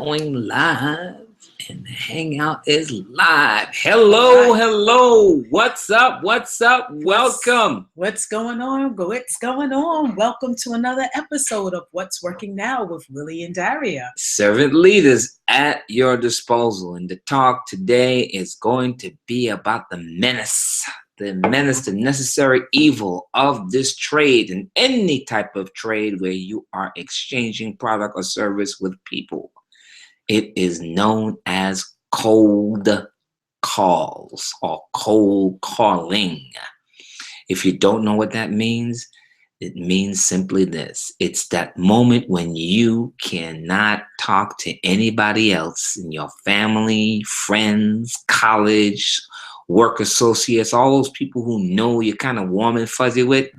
going live and the hangout is live. Hello. What's up? Welcome. What's going on? Welcome to another episode of What's Working Now with Willie and Daria. Servant leaders at your disposal. And the talk today is going to be about the menace, the necessary evil of this trade and any type of trade where you are exchanging product or service with people. It is known as cold calls or cold calling. If you don't know what that means, it means simply this. It's that moment when you cannot talk to anybody else in your family, friends, college, work associates, all those people who know you're kind of warm and fuzzy with.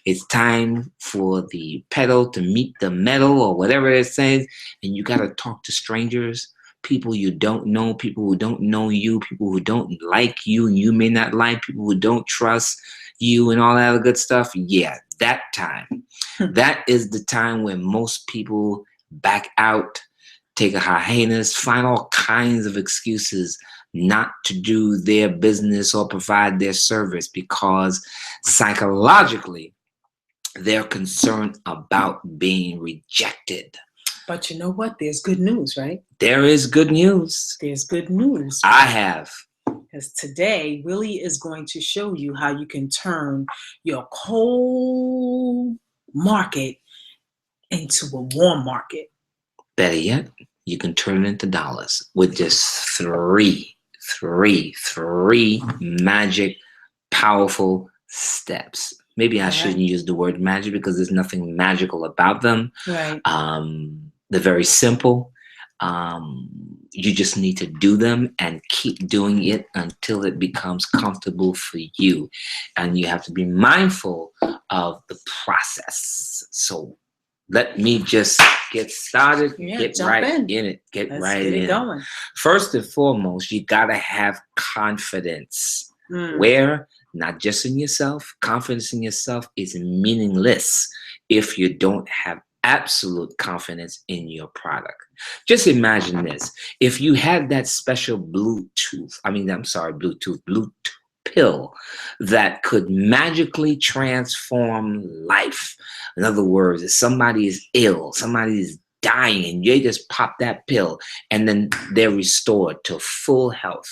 It's time for the pedal to meet the metal or whatever it says, and you got to talk to strangers, people you don't know, people who don't know you, people who don't like you and you may not like, people who don't trust you and all that other good stuff. Yeah, that time. That is the time when most people back out, take a hiatus, find all kinds of excuses not to do their business or provide their service because psychologically they're concerned about being rejected. But you know what? There's good news, right? There is good news. There's good news. I have. Because today, Willie is going to show you how you can turn your cold market into a warm market. Better yet, you can turn it into dollars with just three magic, powerful steps. Maybe I shouldn't use the word magic because there's nothing magical about them. Right. They're very simple. You just need to do them and keep doing it until it becomes comfortable for you. And you have to be mindful of the process. So let me just get started, get right in it. Get right in. Going. First and foremost, you got to have confidence. Where? Not just in yourself. Confidence in yourself is meaningless if you don't have absolute confidence in your product. Just imagine this. If you had that special Bluetooth pill that could magically transform life. In other words, if somebody is ill, somebody is dying, and you just pop that pill and then they're restored to full health.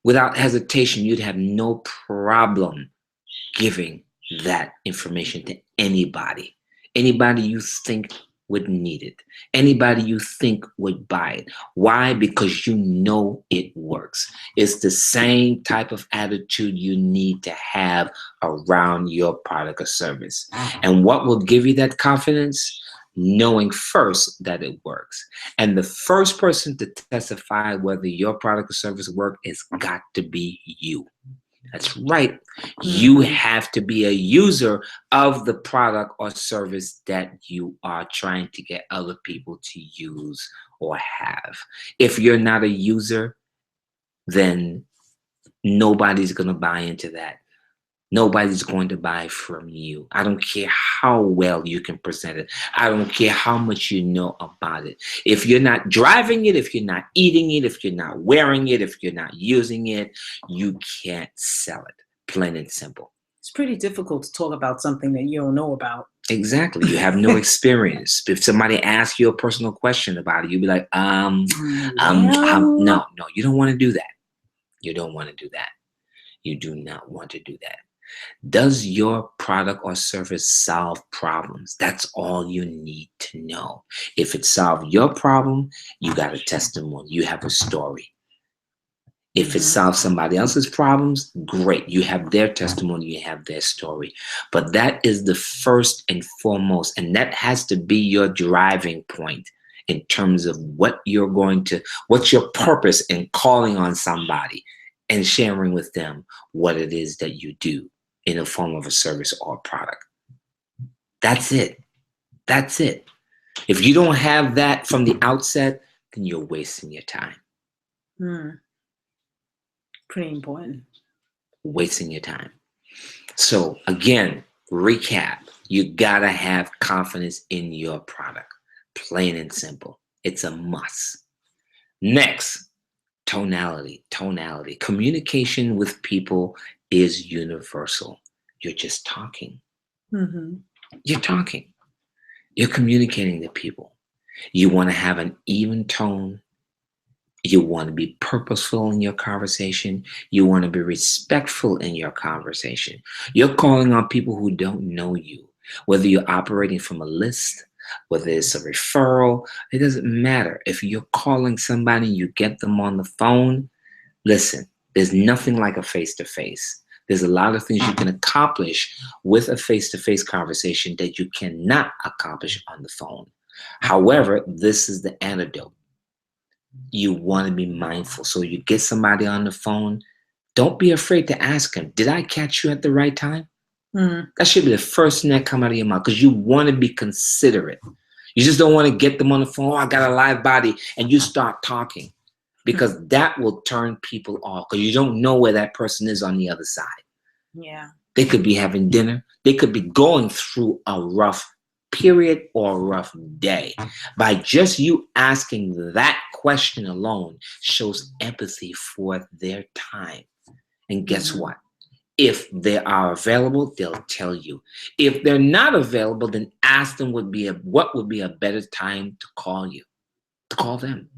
Without hesitation, you'd have no problem giving that information to anybody. Anybody you think would need it. Anybody you think would buy it. Why? Because you know it works. It's the same type of attitude you need to have around your product or service. And what will give you that confidence? Knowing first that it works. And the first person to testify whether your product or service work is got to be you. That's right. You have to be a user of the product or service that you are trying to get other people to use or have. If you're not a user, then nobody's going to buy into that. Nobody's going to buy from you. I don't care how well you can present it. I don't care how much you know about it. If you're not driving it, if you're not eating it, if you're not wearing it, if you're not using it, you can't sell it. Plain and simple. It's pretty difficult to talk about something that you don't know about. Exactly. You have no experience. If somebody asks you a personal question about it, you'll be like, no, you don't want to do that. You don't want to do that. You do not want to do that. Does your product or service solve problems? That's all you need to know. If it solves your problem, you got a testimony. You have a story. If it solves somebody else's problems, great. You have their testimony. You have their story. But that is the first and foremost, and that has to be your driving point in terms of what's your purpose in calling on somebody and sharing with them what it is that you do in the form of a service or a product. That's it. That's it. If you don't have that from the outset, then you're wasting your time. Pretty important. Wasting your time. So again, recap. You gotta have confidence in your product. Plain and simple. It's a must. Next, tonality. Tonality. Communication with people is universal. You're just talking. Mm-hmm. You're talking. You're communicating to people. You want to have an even tone. You want to be purposeful in your conversation. You want to be respectful in your conversation. You're calling on people who don't know you. Whether you're operating from a list, whether it's a referral, it doesn't matter. If you're calling somebody, you get them on the phone. Listen, there's nothing like a face to face. There's a lot of things you can accomplish with a face to face conversation that you cannot accomplish on the phone. However, this is the antidote. You want to be mindful. So you get somebody on the phone, don't be afraid to ask them, did I catch you at the right time? Mm. That should be the first thing that come out of your mouth, because you want to be considerate. You just don't want to get them on the phone. Oh, I got a live body, and you start talking, because that will turn people off, because you don't know where that person is on the other side. Yeah. They could be having dinner. They could be going through a rough period or a rough day. By just you asking that question alone shows empathy for their time. And guess what? If they are available, they'll tell you. If they're not available, then ask them what would be a better time to call you, to call them.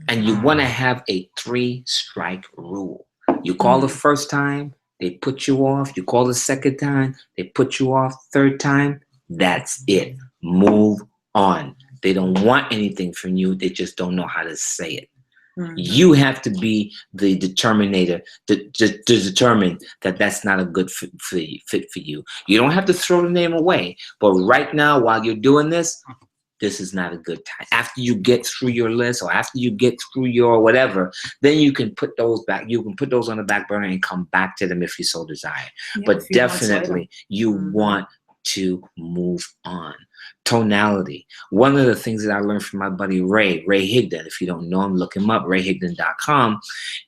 And you want to have a 3-strike rule. You call the first time, they put you off. You call the second time, they put you off. Third time, that's it. Move on. They don't want anything from you. They just don't know how to say it. You have to be the determinator to determine that that's not a good fit for you. You don't have to throw the name away. But right now, while you're doing this is not a good time. After you get through your list, or after you get through your whatever, then you can put those back. You can put those on the back burner and come back to them if you so desire. Yeah, but definitely, you want to move on. Tonality. One of the things that I learned from my buddy Ray Higdon, if you don't know him, look him up, rayhigdon.com,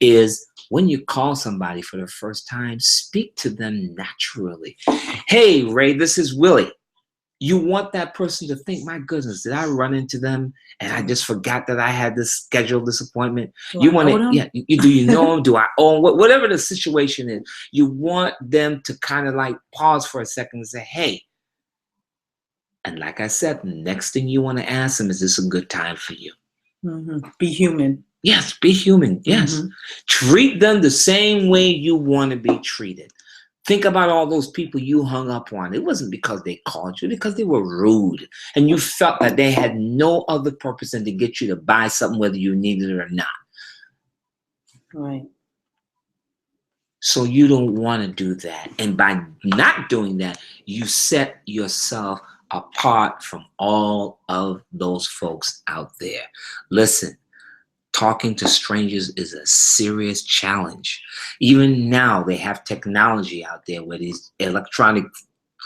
is when you call somebody for the first time, speak to them naturally. Hey, Ray, this is Willie. You want that person to think, my goodness, did I run into them and I just forgot that I had this scheduled this appointment? You want to, yeah, do you know them? Do I own whatever the situation is? You want them to kind of like pause for a second and say, hey. And like I said, the next thing you want to ask them, is this a good time for you? Be human. Yes, be human. Yes. Treat them the same way you want to be treated. Think about all those people you hung up on. It wasn't because they called you, because they were rude. And you felt that they had no other purpose than to get you to buy something, whether you needed it or not. Right. So you don't want to do that. And by not doing that, you set yourself apart from all of those folks out there. Listen. Talking to strangers is a serious challenge. Even now, they have technology out there where these electronic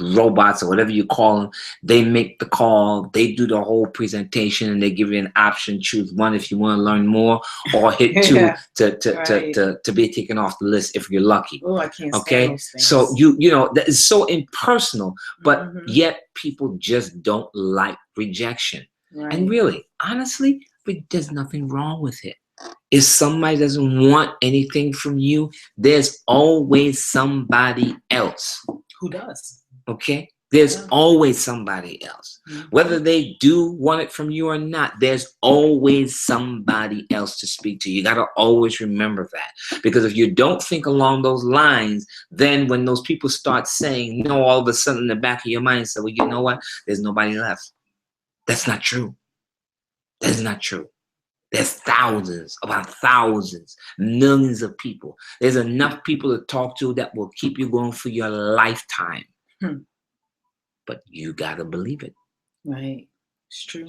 robots, or whatever you call them, they make the call, they do the whole presentation, and they give you an option. Choose one if you want to learn more, or hit 2 to be taken off the list if you're lucky. Oh, I can't okay, stand those things. so you know that is so impersonal, but yet people just don't like rejection. And really, honestly, but there's nothing wrong with it. If somebody doesn't want anything from you, there's always somebody else who does. Okay, there's always somebody else. Whether they do want it from you or not, there's always somebody else to speak to. You got to always remember that, because if you don't think along those lines, then when those people start saying no, all of a sudden in the back of your mind, say, well, you know what? There's nobody left. That's not true. That's not true. There's thousands, millions of people. There's enough people to talk to that will keep you going for your lifetime. But you got to believe it. Right. It's true.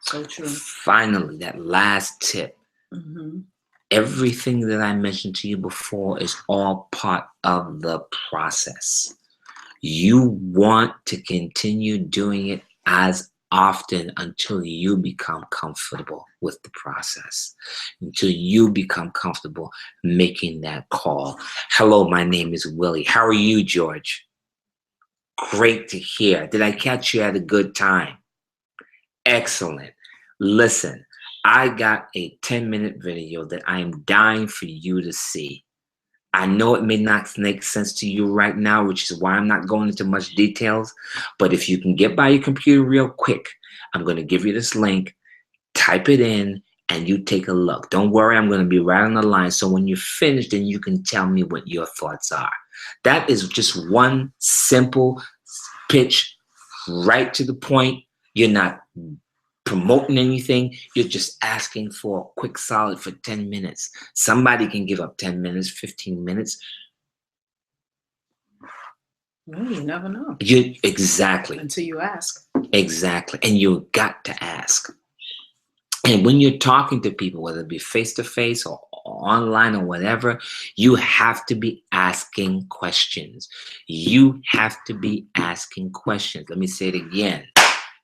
So true. Finally, that last tip. Everything that I mentioned to you before is all part of the process. You want to continue doing it as often until you become comfortable with the process, until you become comfortable making that call. Hello, my name is Willie. How are you, George? Great to hear. Did I catch you at a good time? Excellent. Listen, I got a 10-minute video that I am dying for you to see. I know it may not make sense to you right now, which is why I'm not going into much details. But if you can get by your computer real quick, I'm going to give you this link. Type it in and you take a look. Don't worry, I'm going to be right on the line. So when you're finished, then you can tell me what your thoughts are. That is just one simple pitch, right to the point. You're not promoting anything. You're just asking for a quick solid for 10 minutes. Somebody can give up 10 minutes, 15 minutes. Well, you never know. Exactly. Until you ask. Exactly. And you got to ask. And when you're talking to people, whether it be face-to-face or online or whatever, you have to be asking questions. You have to be asking questions. Let me say it again.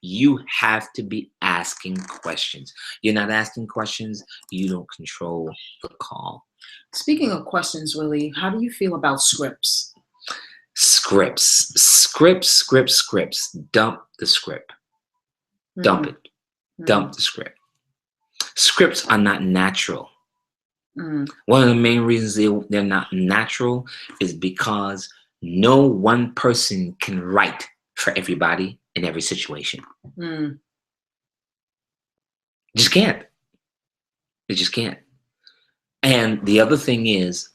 You have to be asking questions. You're not asking questions, you don't control the call. Speaking of questions, Willie, how do you feel about scripts? Scripts. Dump the script. Dump it. Dump the script. Scripts are not natural. One of the main reasons they're not natural is because no one person can write for everybody in every situation. Just can't. They just can't. And the other thing is,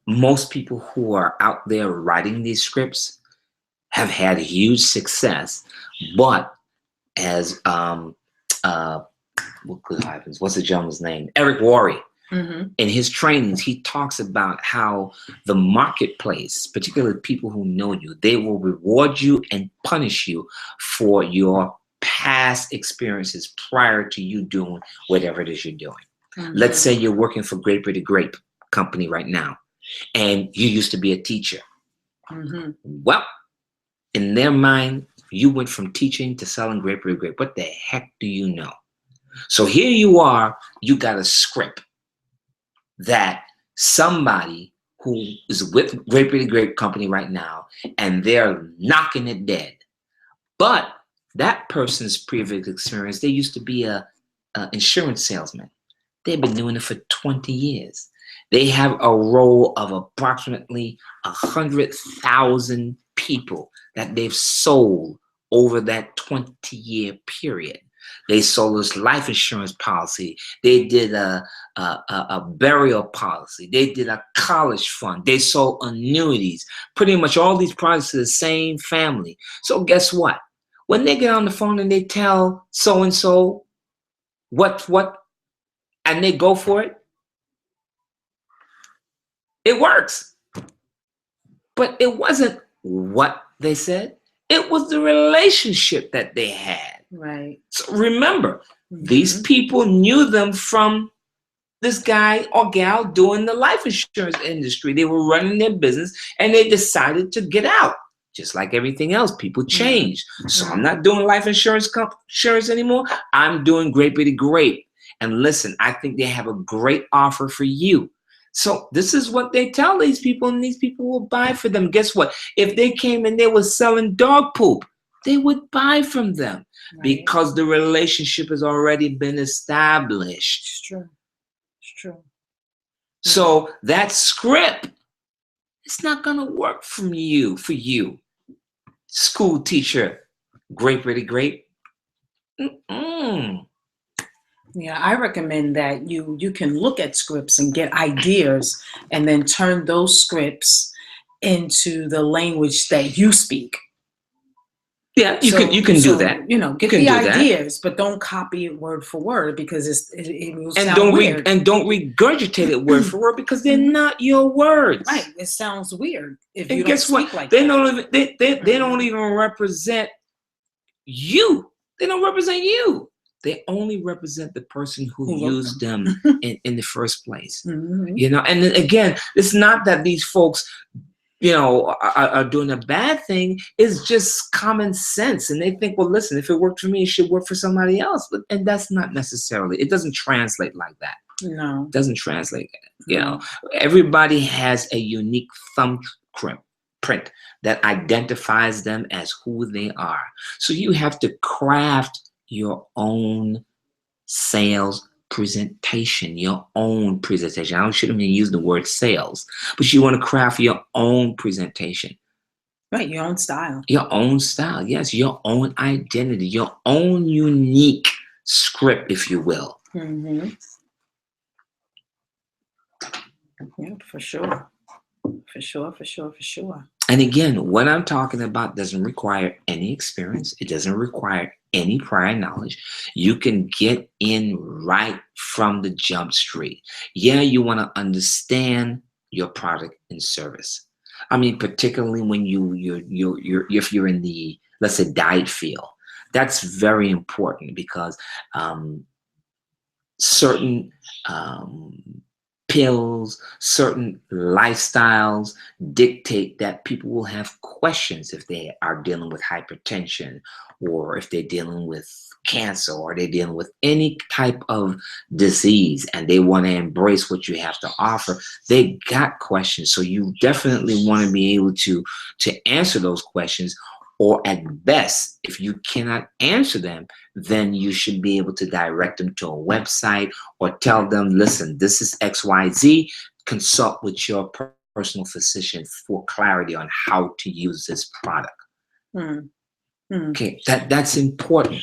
most people who are out there writing these scripts have had huge success, but as what's the gentleman's name? Eric Worre. In his trainings, he talks about how the marketplace, particularly people who know you, they will reward you and punish you for your past experiences prior to you doing whatever it is you're doing. Let's say you're working for Grape Ready Grape company right now, and you used to be a teacher. Well, in their mind, you went from teaching to selling Grape Ready Grape. What the heck do you know? So here you are, you got a script that somebody who is with Grape Ready Grape company right now, and they're knocking it dead. But that person's previous experience, they used to be a insurance salesman. They've been doing it for 20 years. They have a roll of approximately 100,000 people that they've sold over that 20-year period. They sold this life insurance policy. They did a burial policy. They did a college fund. They sold annuities. Pretty much all these products to the same family. So guess what? When they get on the phone and they tell so-and-so what, and they go for it, it works. But it wasn't what they said. It was the relationship that they had. Right. So remember, these people knew them from this guy or gal doing the life insurance industry. They were running their business and they decided to get out. Just like everything else, people change. So I'm not doing life insurance anymore. I'm doing Grape Ready Grape. And listen, I think they have a great offer for you. So this is what they tell these people, and these people will buy for them. Guess what? If they came and they were selling dog poop, they would buy from them because the relationship has already been established. It's true. It's true. So that script, it's not going to work for you. School teacher, Grape Ready Grape. Yeah, I recommend that you can look at scripts and get ideas and then turn those scripts into the language that you speak. Yeah, you can do that. You know, get the ideas, but don't copy it word for word because it will sound weird. And don't regurgitate it word for word because they're not your words. Right. It sounds weird if you don't speak like that. They don't even represent you. They don't represent you. They only represent the person who used them in the first place. You know, and again, it's not that these folks, you know, are doing a bad thing. It's just common sense. And they think, well, listen, if it worked for me, it should work for somebody else. And that's not necessarily, it doesn't translate like that. No. It doesn't translate. You know, everybody has a unique thumbprint that identifies them as who they are. So you have to craft your own sales presentation, your own presentation. I shouldn't even use the word sales, but you want to craft your own presentation, Right, your own style. your own style. Yes, your own identity, your own unique script, if you will. Mm-hmm. Yeah, for sure. For sure, for sure, for sure. And again, what I'm talking about doesn't require any experience. It doesn't require any prior knowledge. You can get in right from the jump street. Yeah, you want to understand your product and service. I mean, particularly when you're if you're in the, let's say, diet field, that's very important because um, certain um, pills, certain lifestyles dictate that people will have questions if they are dealing with hypertension, or if they're dealing with cancer, or they're dealing with any type of disease, and they want to embrace what you have to offer. They got questions, so you definitely want to be able to answer those questions, or at best, if you cannot answer them, then you should be able to direct them to a website, or tell them, listen, this is XYZ. Consult with your personal physician for clarity on how to use this product. Mm. Mm. Okay, that's important.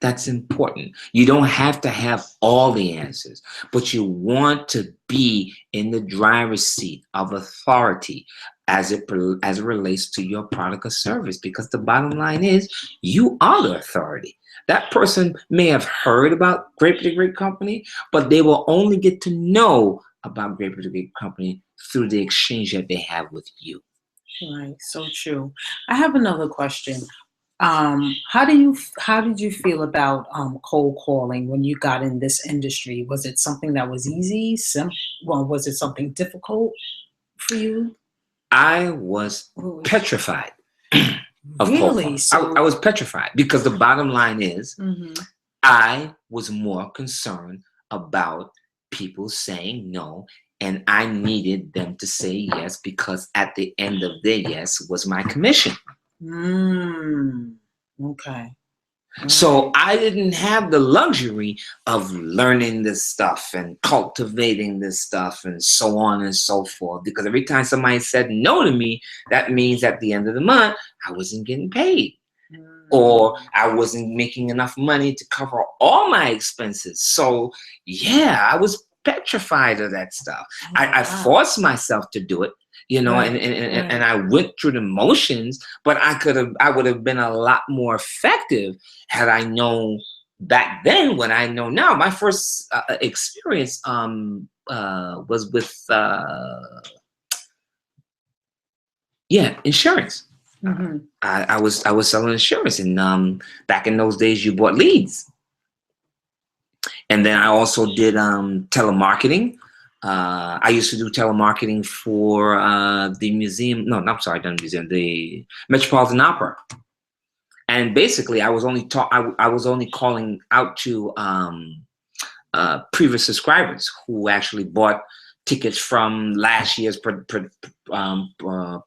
That's important. You don't have to have all the answers, but you want to be in the driver's seat of authority as it relates to your product or service, because the bottom line is you are the authority. That person may have heard about Great to Great Company, but they will only get to know about Great to Great Company through the exchange that they have with you. Right, so true. I have another question. How did you feel about cold calling when you got in this industry? Was it something that was easy? Well, was it something difficult for you? I was Oh, petrified of cold really? calling. I So, was petrified because the bottom line is hmm I was more concerned about people saying no, and I needed them to say yes, because at the end of their yes was my commission. mm, okay, all So right, I didn't have the luxury of learning this stuff and cultivating this stuff and so on and so forth. Because every time somebody said no to me, that means at the end of the month, I wasn't getting paid, or mm, I wasn't making enough money to cover all my expenses. So yeah, I was petrified of that stuff. oh I wow, forced myself to do it, and, right, and right. I went through the motions, but I would have been a lot more effective had I known back then what I know now. My first experience was with insurance. Hmm. I was selling insurance, and back in those days, you bought leads, and then I also did telemarketing. I used to do telemarketing for the museum. No, I'm sorry, not the museum, the Metropolitan Opera. And basically, I was only calling out to previous subscribers who actually bought tickets from last year's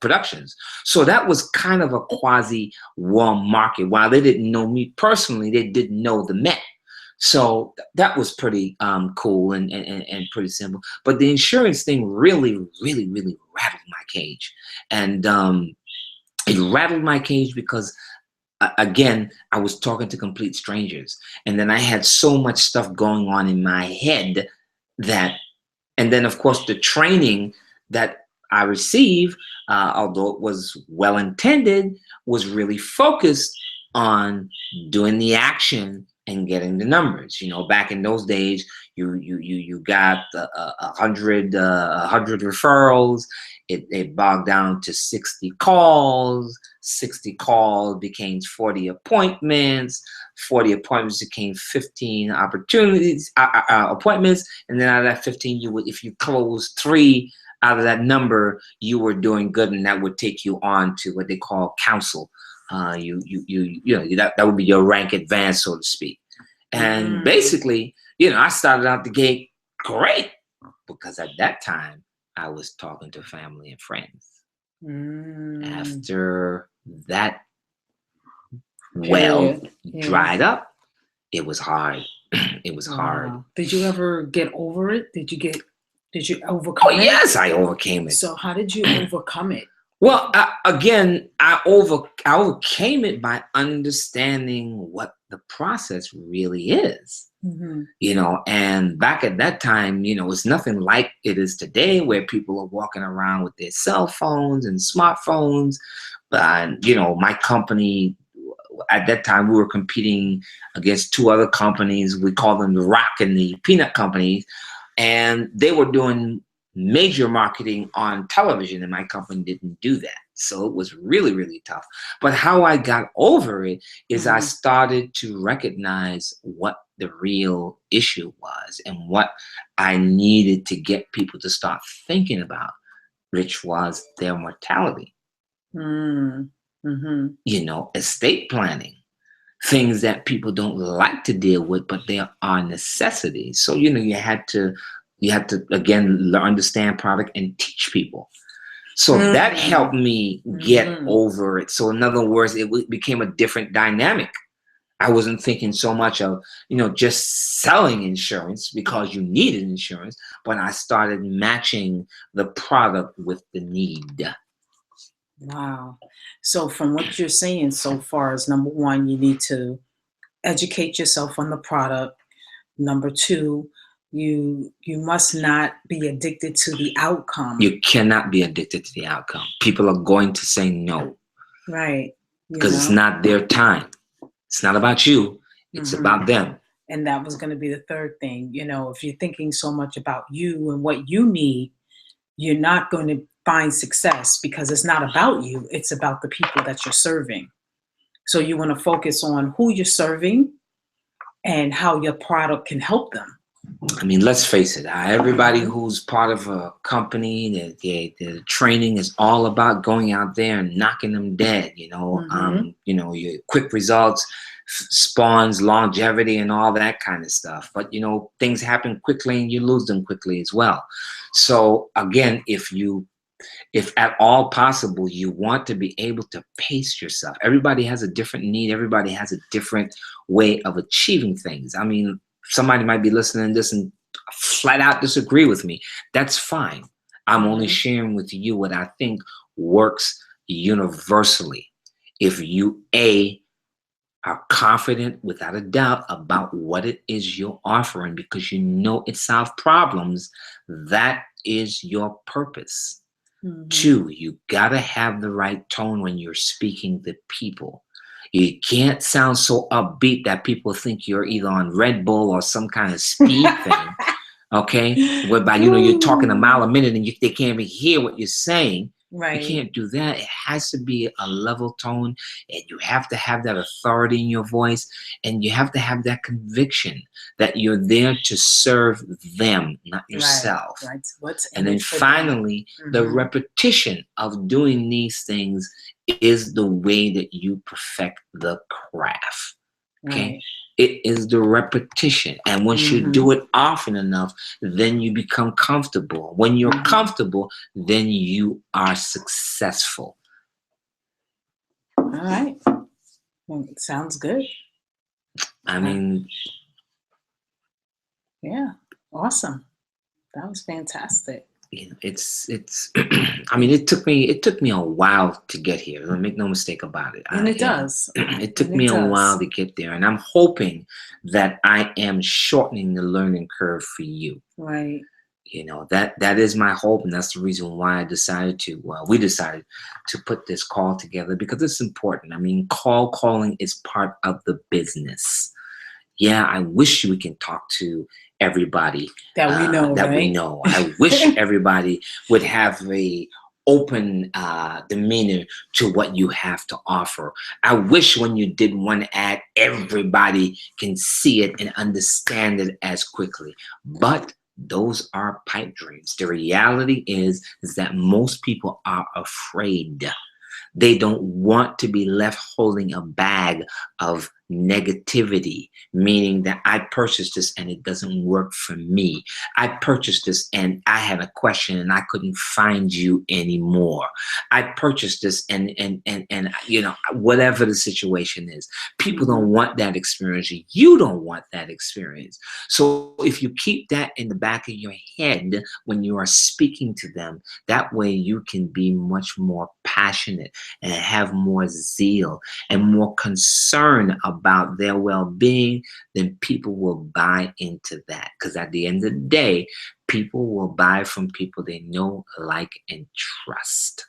productions. So that was kind of a quasi warm market. While they didn't know me personally, they did know the Met. So that was pretty cool and pretty simple. But the insurance thing really, really, really rattled my cage. And it rattled my cage because again, I was talking to complete strangers. And then I had so much stuff going on in my head that, and then of course, the training that I received, although it was well intended, was really focused on doing the action and getting the numbers. Back in those days, you got 100 referrals. It bogged down to 60 calls. 60 calls became 40 appointments. 40 appointments became 15 opportunities, appointments. And then out of that 15, if you closed 3 out of that number, you were doing good, and that would take you on to what they call counsel. That would be your rank advance, so to speak. And Mm, basically, I started out the gate great, because at that time I was talking to family and friends. mm, After that well period. Yeah. dried up, It was hard. It was hard. Wow. Did you ever get over it? Did you Oh overcome it? yes, I overcame it. So how did you overcome it? Well, again, I overcame it by understanding what the process really is. Mm-hmm. And back at that time, it's nothing like it is today, where people are walking around with their cell phones and smartphones. But my company at that time, we were competing against two other companies. We call them the Rock and the Peanut companies, and they were doing major marketing on television, and my company didn't do that. So it was really, really tough. But how I got over it is I Mm-hmm. started to recognize what the real issue was and what I needed to get people to start thinking about, which was their mortality. Mm-hmm. Estate planning, things that people don't like to deal with, but they are necessities. So you had to again understand product and teach people. So that helped me get Mm-hmm. over it. So in other words, became a different dynamic. I wasn't thinking so much of just selling insurance because you needed insurance, but I started matching the product with the need. Wow. So from what you're saying so far is, number one, you need to educate yourself on the product. Number two, you must not be addicted to the outcome. You cannot be addicted to the outcome. People are going to say no Right. because it's not their time. It's not about you. It's about them. And that was going to be the third thing. If you're thinking so much about you and what you need, you're not going to find success, because it's not about you. It's about the people that you're serving. So you want to focus on who you're serving and how your product can help them. I mean, let's face it. Everybody who's part of a company, the training is all about going out there and knocking them dead. Your quick results spawns longevity and all that kind of stuff. But things happen quickly and you lose them quickly as well. So again, if at all possible, you want to be able to pace yourself. Everybody has a different need. Everybody has a different way of achieving things. I mean, somebody might be listening to this and flat out disagree with me. That's fine. I'm only sharing with you what I think works universally. If you, are confident without a doubt about what it is you're offering, because it solves problems, that is your purpose. Two, you gotta have the right tone when you're speaking to people. You can't sound so upbeat that people think you're either on Red Bull or some kind of speed thing. Okay, whereby you're talking a mile a minute and they can't even hear what you're saying. Right. You can't do that. It has to be a level tone, and you have to have that authority in your voice, and you have to have that conviction that you're there to serve them, not yourself. Right. And then finally, the repetition of doing these things is the way that you perfect the craft. Okay. Right. It is the repetition. And once you do it often enough, then you become comfortable. When you're comfortable, then you are successful. All right. Well, it sounds good. I mean, yeah, awesome. That was fantastic. It's I mean, it took me a while to get here. Make no mistake about it. And it does. It took me a while to get there, and I'm hoping that I am shortening the learning curve for you. Right. That is my hope, and that's the reason why we decided to put this call together, because it's important. I mean, calling is part of the business. Yeah, I wish we can talk to everybody that we know. We know. I wish everybody would have a open demeanor to what you have to offer. I wish when you did one ad, everybody can see it and understand it as quickly. But those are pipe dreams. The reality is that most people are afraid. They don't want to be left holding a bag of negativity, meaning that I purchased this and it doesn't work for me. I purchased this and I had a question and I couldn't find you anymore. I purchased this and whatever the situation is. People don't want that experience. You don't want that experience. So if you keep that in the back of your head when you are speaking to them, that way you can be much more passionate and have more zeal and more concern about their well-being, then people will buy into that. Because at the end of the day, people will buy from people they know, like, and trust.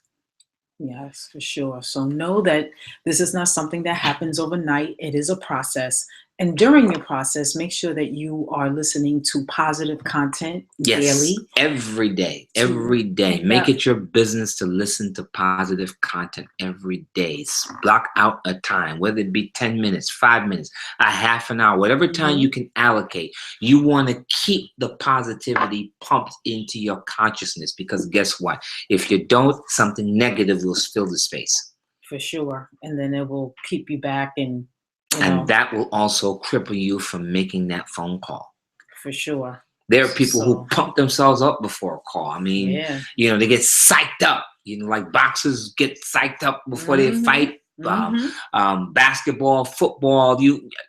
Yes, for sure. So know that this is not something that happens overnight. It is a process. And during your process, make sure that you are listening to positive content Yes, daily. every day, To every day. and Make that it your business to listen to positive content every day. Block out a time, whether it be 10 minutes, 5 minutes, a half an hour, whatever time Mhm. you can allocate. You want to keep the positivity pumped into your consciousness because guess what? If you don't, something negative will fill the space. For sure. And then it will keep you back and you And know, that will also cripple you from making that phone call. for sure. There are people who So pump themselves up before a call. I mean, yeah. they get psyched up. Like boxers get psyched up before they Mhm. fight. Mhm. Basketball, football,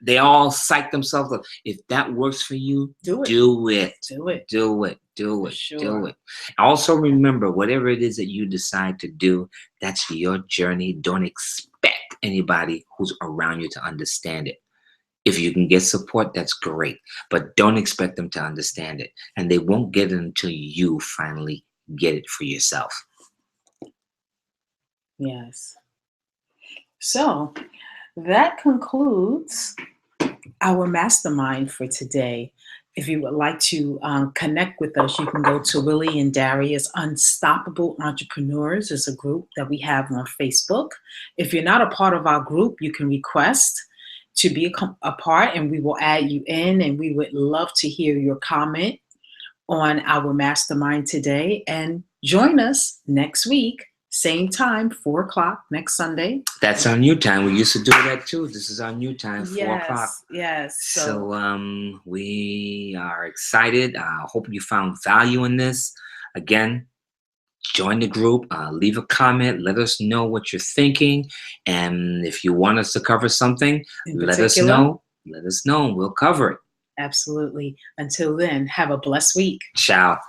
they all psych themselves up. If that works for you, Do it. do it. Do it. Do it. Do For it. Do sure. it. Also remember, whatever it is that you decide to do, that's your journey. Don't expect anybody who's around you to understand it. If you can get support, that's great. But don't expect them to understand it. And they won't get it until you finally get it for yourself. Yes. So that concludes our mastermind for today. If you would like to connect with us, you can go to Willie and Darius Unstoppable Entrepreneurs. It's a group that we have on Facebook. If you're not a part of our group, you can request to be a part and we will add you in, and we would love to hear your comment on our mastermind today. And join us next week, same time, 4 o'clock next Sunday. That's our new time. We used to do that too. This is our new time, 4 o'clock. Yes. So we are excited. Hope you found value in this. Again, join the group, leave a comment, let us know what you're thinking. And if you want us to cover something, in let us particular, know. Let us know. We'll cover it. absolutely. Until then, have a blessed week. Ciao.